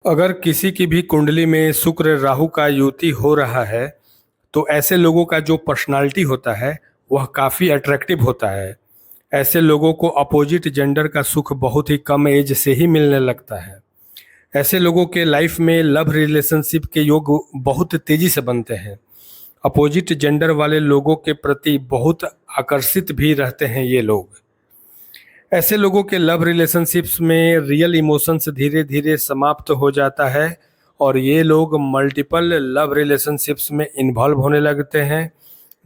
अगर किसी की भी कुंडली में शुक्र राहु का युति हो रहा है तो ऐसे लोगों का जो पर्सनालिटी होता है वह काफ़ी अट्रैक्टिव होता है। ऐसे लोगों को अपोजिट जेंडर का सुख बहुत ही कम एज से ही मिलने लगता है। ऐसे लोगों के लाइफ में लव रिलेशनशिप के योग बहुत तेज़ी से बनते हैं। अपोजिट जेंडर वाले लोगों के प्रति बहुत आकर्षित भी रहते हैं ये लोग। ऐसे लोगों के लव रिलेशनशिप्स में रियल इमोशंस धीरे धीरे समाप्त हो जाता है और ये लोग मल्टीपल लव रिलेशनशिप्स में इन्वॉल्व होने लगते हैं,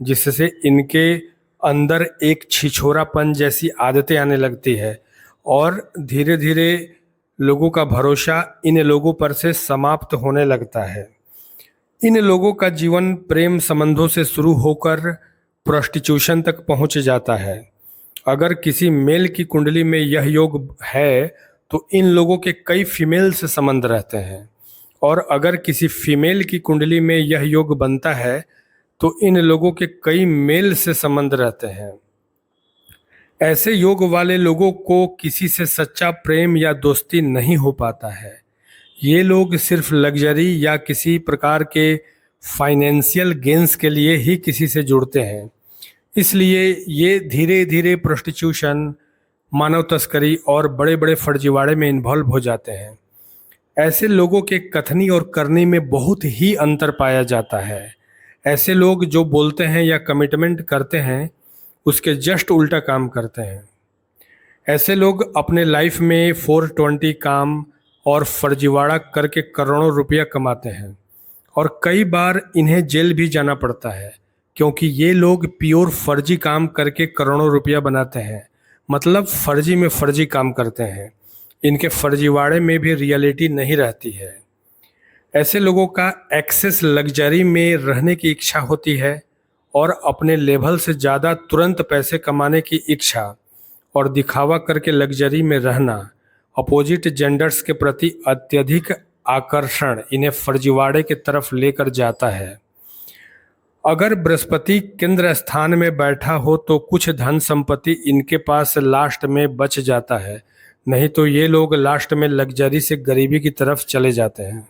जिससे इनके अंदर एक छिछोरापन जैसी आदतें आने लगती है और धीरे धीरे लोगों का भरोसा इन लोगों पर से समाप्त होने लगता है। इन लोगों का जीवन प्रेम संबंधों से शुरू होकर प्रोस्टिट्यूशन तक पहुंच जाता है। अगर किसी मेल की कुंडली में यह योग है तो इन लोगों के कई फीमेल से संबंध रहते हैं, और अगर किसी फीमेल की कुंडली में यह योग बनता है तो इन लोगों के कई मेल से संबंध रहते हैं। ऐसे योग वाले लोगों को किसी से सच्चा प्रेम या दोस्ती नहीं हो पाता है। ये लोग सिर्फ लग्जरी या किसी प्रकार के फाइनेंशियल गेन्स के लिए ही किसी से जुड़ते हैं। इसलिए ये धीरे धीरे प्रोस्टिट्यूशन, मानव तस्करी और बड़े बड़े फर्जीवाड़े में इन्वॉल्व हो जाते हैं। ऐसे लोगों के कथनी और करनी में बहुत ही अंतर पाया जाता है। ऐसे लोग जो बोलते हैं या कमिटमेंट करते हैं उसके जस्ट उल्टा काम करते हैं। ऐसे लोग अपने लाइफ में 420 काम और फर्जीवाड़ा करके करोड़ों रुपया कमाते हैं और कई बार इन्हें जेल भी जाना पड़ता है, क्योंकि ये लोग प्योर फर्जी काम करके करोड़ों रुपया बनाते हैं। मतलब फर्जी में फर्जी काम करते हैं। इनके फर्जीवाड़े में भी रियलिटी नहीं रहती है। ऐसे लोगों का एक्सेस लग्जरी में रहने की इच्छा होती है और अपने लेवल से ज़्यादा तुरंत पैसे कमाने की इच्छा और दिखावा करके लग्जरी में रहना, अपोजिट जेंडर्स के प्रति अत्यधिक आकर्षण इन्हें फर्जीवाड़े की तरफ लेकर जाता है। अगर बृहस्पति केंद्र स्थान में बैठा हो तो कुछ धन संपत्ति इनके पास लास्ट में बच जाता है, नहीं तो ये लोग लास्ट में लग्जरी से गरीबी की तरफ चले जाते हैं।